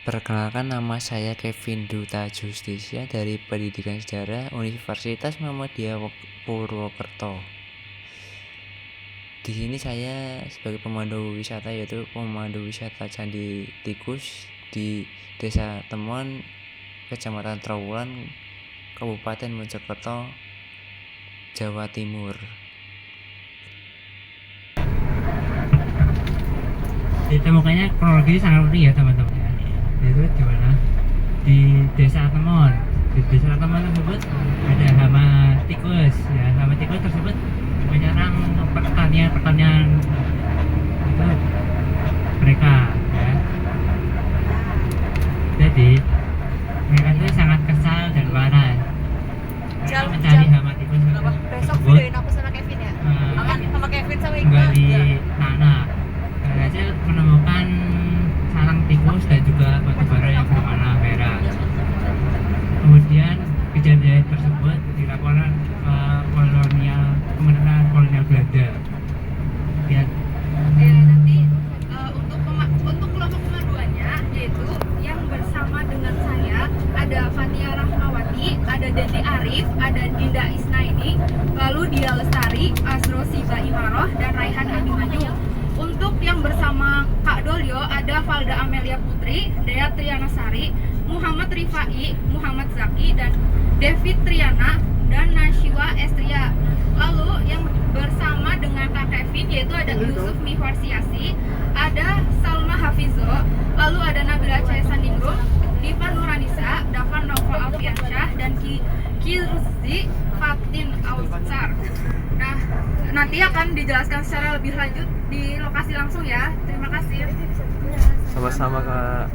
Perkenalkan, nama saya Kevin Duta Justisia dari Pendidikan Sejarah Universitas Muhammadiyah Purwokerto. Di sini saya sebagai pemandu wisata, yaitu pemandu wisata Candi Tikus di Desa Temon, Kecamatan Trowulan, Kabupaten Mojokerto, Jawa Timur. Ditemukannya kronologi sangat unik ya teman-teman ya. Itu di mana? Di Desa Temon. Di Desa Temon tersebut ada hama tikus ya. Hama tikus tersebut menyerang pertanian itu mereka ya. Jadi mereka itu sangat kesal dan marah. Mereka mencari hama tikus besok videoin aku sama Kevin ya. Sama Kevin sama Iqbal menggali tanah. Berhasil menemukan sarang tikus dan juga batu bara yang berwarna merah. Kemudian kejadian tersebut dilaporkan ke pemerintahan kolonial Belanda. Ya, nanti untuk kelompok pemanduannya, yaitu yang bersama dengan saya ada Fatia Rahmawati, ada Dendi Arif, ada Dinda Isnaini, lalu Dia Lestari, Asro Siba Imaroh, dan Raihan Abimanyu. Untuk yang bersama Kak Dolio ada Valda Amelia Putri, Dea Triana Sari, Muhammad Rifai, Muhammad Zaki, dan David Triana, dan Nashiwa Estria. Lalu yang bersama dengan Kak Kevin yaitu ada Yusuf Mifarsiasi, ada Salma Hafizo, lalu ada Nabila Cahaya Sandingrum, Diva Nuranisa, Davan Nova Alfiansyah, dan Kirzi Fatin Autsar. Nah, nanti akan dijelaskan secara lebih lanjut di lokasi langsung ya. Terima kasih. Sama-sama, Kak.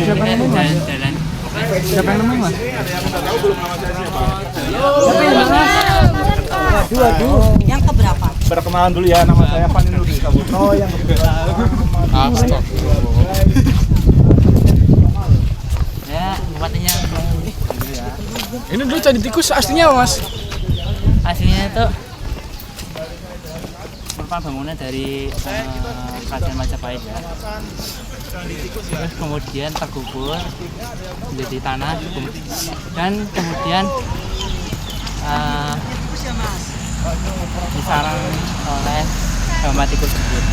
siapa yang nemu mas? Siapa yang nemu mas? Yang keberapa? Perkenalan dulu ya, nama saya Fani Nurdi Saputra yang kebetulan Ya, bupatinya. ini dulu Candi Tikus aslinya mas. Aslinya itu merupakan bangunan dari Kerajaan Majapahit ya. Terus kemudian terkubur menjadi tanah dan kemudian disarang oleh hama tikus tersebut.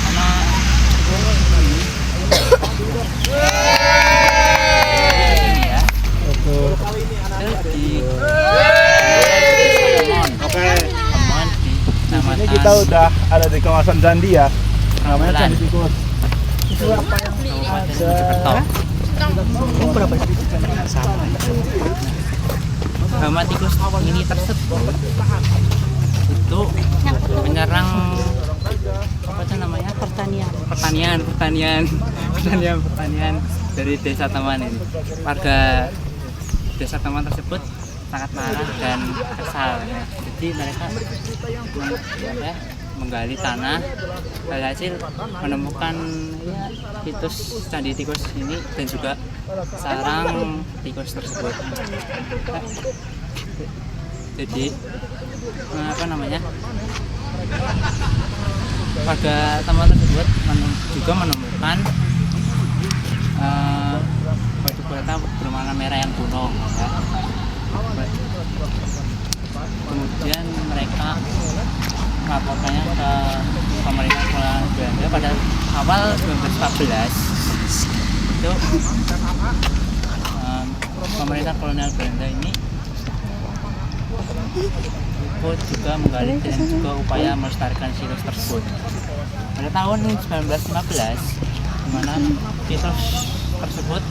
Karena ini ya. Terus di Temon di Ini kita udah ada di kawasan Candi ya. Namanya Candi Tikus. Itu apa yang Kabupaten Mojokerto. berapa sih? Hama tikus ini tersebut itu menyerang apa itu namanya pertanian dari Desa Temon ini. Warga Desa Temon tersebut sangat marah dan kesal ya. Jadi mereka menggali tanah, berhasil menemukan ya, situs Candi Tikus ini dan juga sarang tikus tersebut. Jadi apa namanya, warga Temon tersebut juga menemukan batu bata berwarna merah yang kuno ya. Kemudian mereka melaporkannya ke pemerintah kolonial Belanda pada awal 1914. Itu pemerintah kolonial Belanda ini ikut juga menggali dan juga upaya melestarikan situs tersebut. Pada tahun 1915, di mana situs tersebut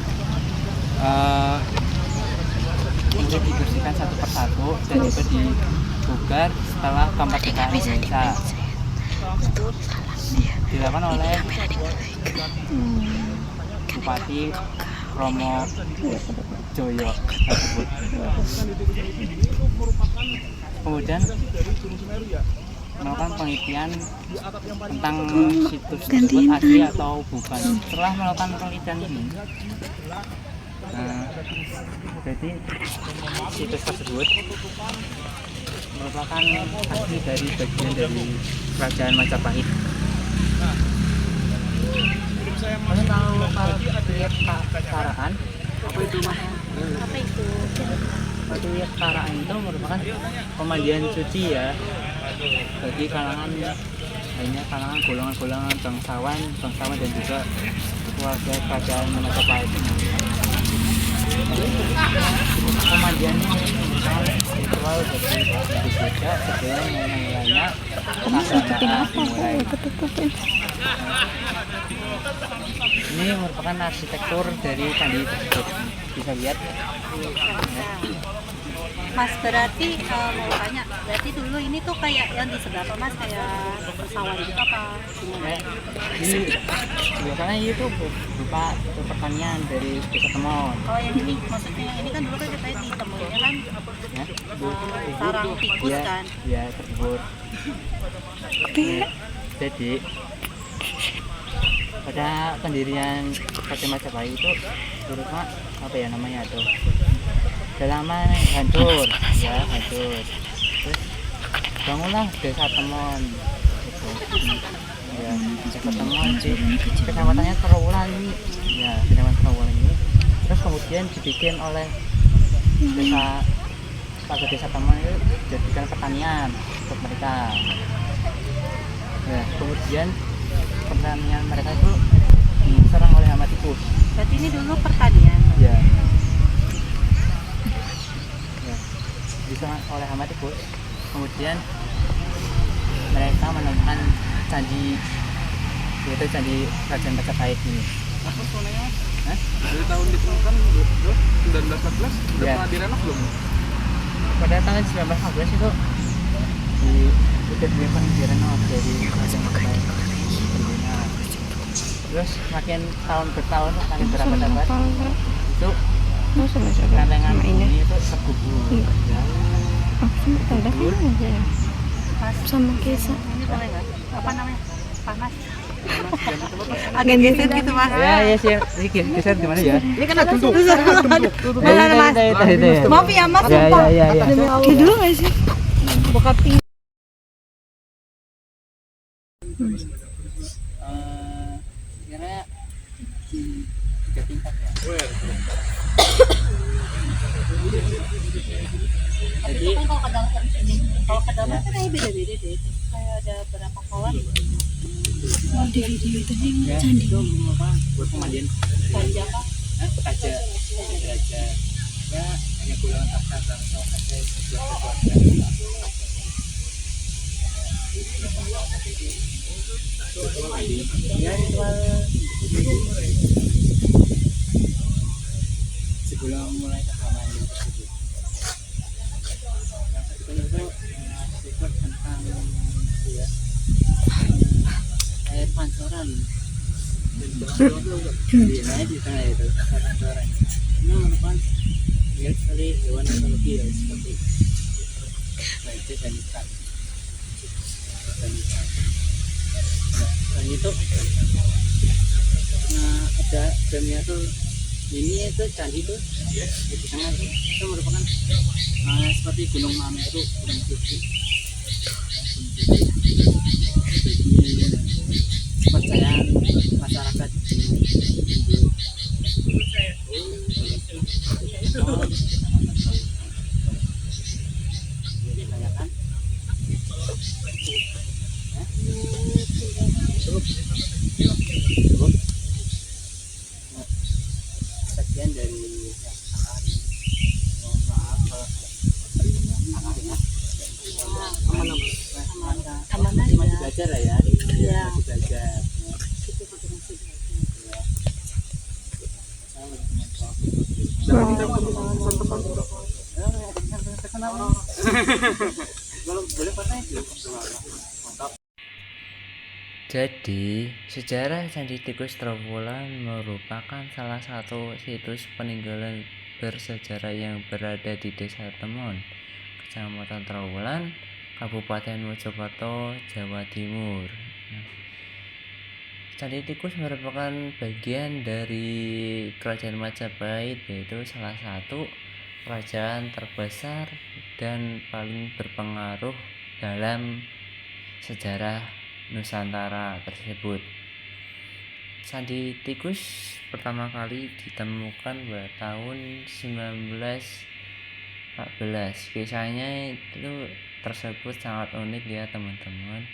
untuk dibersihkan satu persatu dan juga dibugar setelah kemerdekaan Indonesia dilakukan oleh Bupati Romo Joyo tersebut. Kemudian melakukan penelitian tentang situs tersebut asli atau bukan. Setelah melakukan penelitian ini, jadi situs tersebut merupakan asli dari bagian dari Kerajaan Majapahit. Kalian tahu kalau Karaan? Apa itu mas? Apa itu? Karaan itu merupakan pemandian suci ya bagi kalangan golongan-golongan bangsawan dan juga keluarga Kerajaan Majapahit. Pemandian ini merupakan ritual bagi berbeda sebelum mulainya pelaksanaan dimulai. Ini merupakan arsitektur dari candi tersebut, bisa lihat. Mas, berarti mau tanya, berarti dulu ini tuh kayak yang di sebelah apa mas, kayak sawah gitu apa? Ini biasanya itu berupa pertanian dari desa Temon. Oh yang ini, maksudnya yang ini kan dulu kan katanya ditemuinnya kan sarang tikus ya, kan? Ya tersebut. Jadi pada pendirian Kerajaan Majapahit itu terutama apa ya namanya tuh dalaman hancur ya hancur, terus bangunlah desa Temon gitu. Ya desa Temon di kecamatannya Trawulan ini ya kecamatan Trawulan ini, terus kemudian dibikin oleh desa Temon itu dijadikan pertanian untuk mereka. Ya kemudian pertanian mereka itu diserang oleh hama tikus. Berarti ini dulu pertanian? Ya, diserang oleh hama tikus. Kemudian mereka menemukan candi, yaitu candi Kerajaan Majapahit ini. Apa soalnya? Dari tahun ditemukan 1914 udah Ya. pernah direnov belum? Pada tahun 1914 itu sudah direnov dari Kerajaan Majapahit. Terus makin tahun bertahun makin berabad-abad itu rentengan ini itu tergubur ya. Sama kisah Ini boleh nggak? Apa namanya? Panas? agak geser gitu mas. Ya sih, ini geser gimana ya? Ini kan ada tutup. Maaf ya mas, Ya. Kayak dulu nggak sih? Bokap tinggi. Kira 3 tingkat ya. Jadi Kalau ke dalam sini, kalau ke dalam kan kayak beda-beda deh. Kayak ada berapa kolam? ya, itu apa buat pemandian Ganja apa? Kaca ya hanya golongan takta bangsa saja sebuah keluarga. Ya ritual sebelum mulai keagamaan tersebut. Yang kedua itu sifat tentang ya air pancoran. Di sana itu pancoran. Ini merupakan banyak sekali hewan mitologi ya seperti gajah dan ikan. Dan itu ada jamnya tuh ini itu candi tuh di tengah tuh itu merupakan seperti Gunung Mameru, Gunung Suci. Jadi kepercayaan masyarakat ditanyakan sekian dari mohon maaf kalau masih belajar lah ya masih belajar Jadi, sejarah Candi Tikus Trawulan merupakan salah satu situs peninggalan bersejarah yang berada di Desa Temon, Kecamatan Trawulan, Kabupaten Mojokerto, Jawa Timur. Candi Tikus merupakan bagian dari Kerajaan Majapahit, yaitu salah satu kerajaan terbesar dan paling berpengaruh dalam sejarah Nusantara tersebut. Candi Tikus pertama kali ditemukan pada tahun 1914. Kisahnya itu tersebut sangat unik ya teman-teman.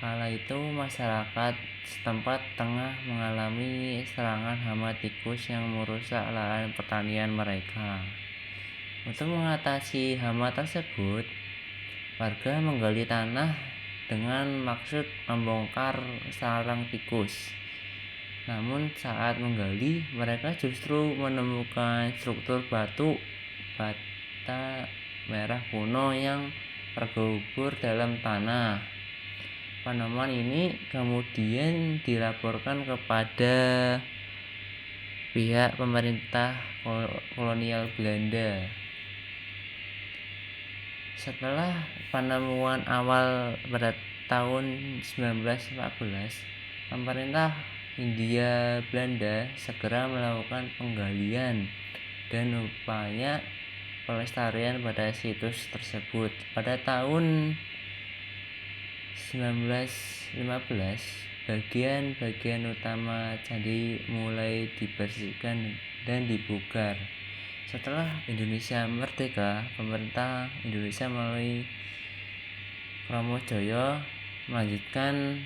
Kala itu masyarakat setempat tengah mengalami serangan hama tikus yang merusak lahan pertanian mereka. Untuk mengatasi hama tersebut, warga menggali tanah dengan maksud membongkar sarang tikus. Namun saat menggali, mereka justru menemukan struktur batu bata merah kuno yang terkubur dalam tanah. Penemuan ini kemudian dilaporkan kepada pihak pemerintah kolonial Belanda. Setelah penemuan awal pada tahun 1914, pemerintah Hindia Belanda segera melakukan penggalian dan upaya pelestarian pada situs tersebut. Pada tahun 1915, bagian-bagian utama candi mulai dibersihkan dan dibugar. Setelah Indonesia merdeka, pemerintah Indonesia melalui Kromojoyo melanjutkan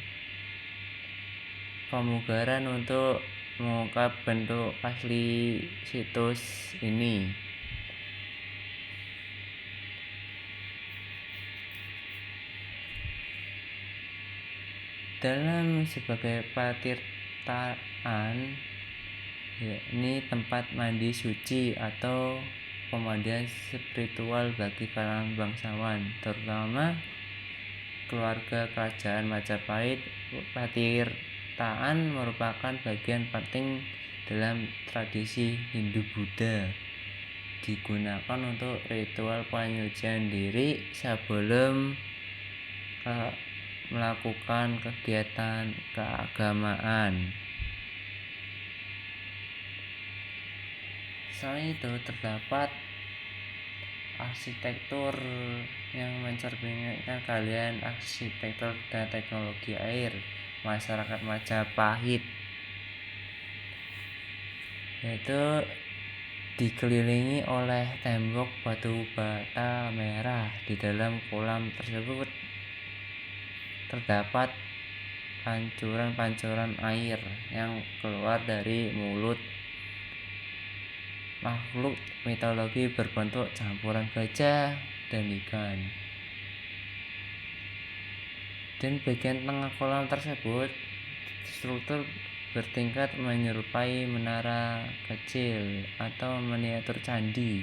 pemugaran untuk mengungkap bentuk asli situs ini. Dalam sebagai patirtaan, yakni tempat mandi suci atau pemandian spiritual bagi kalangan bangsawan, terutama keluarga kerajaan Majapahit. Patirtaan merupakan bagian penting dalam tradisi Hindu-Buddha, digunakan untuk ritual penyucian diri sebelum melakukan kegiatan keagamaan. Selain itu, terdapat arsitektur yang mencerminkan kalian arsitektur dan teknologi air masyarakat Majapahit, yaitu dikelilingi oleh tembok batu bata merah. Di dalam kolam tersebut terdapat pancuran-pancuran air yang keluar dari mulut makhluk mitologi berbentuk campuran gajah dan ikan. Dan bagian tengah kolam tersebut struktur bertingkat menyerupai menara kecil atau miniatur candi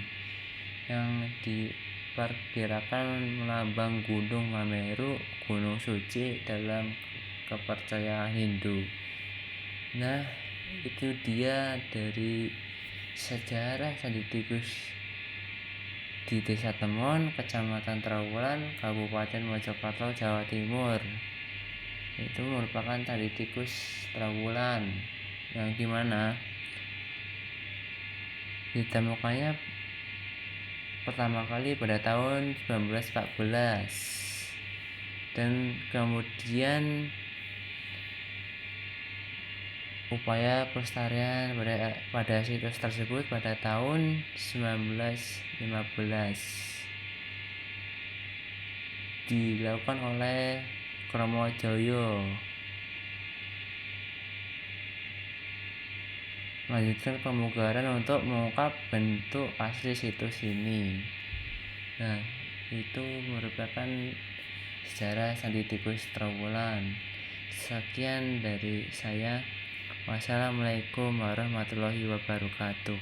yang diperkirakan melambang Gunung Mameru, gunung suci dalam kepercayaan Hindu. Nah, itu dia dari sejarah Candi Tikus di Desa Temon, Kecamatan Trawulan, Kabupaten Mojokerto, Jawa Timur. Itu merupakan Candi Tikus Trawulan yang dimana ditemukannya pertama kali pada tahun 1914, dan kemudian upaya pelestarian pada situs tersebut pada tahun 1915 dilakukan oleh Kromojoyo, melanjutkan pemugaran untuk mengungkap bentuk asli situs ini. Nah, itu merupakan sejarah Candi Tikus Trawulan. Sekian dari saya. Wassalamualaikum warahmatullahi wabarakatuh.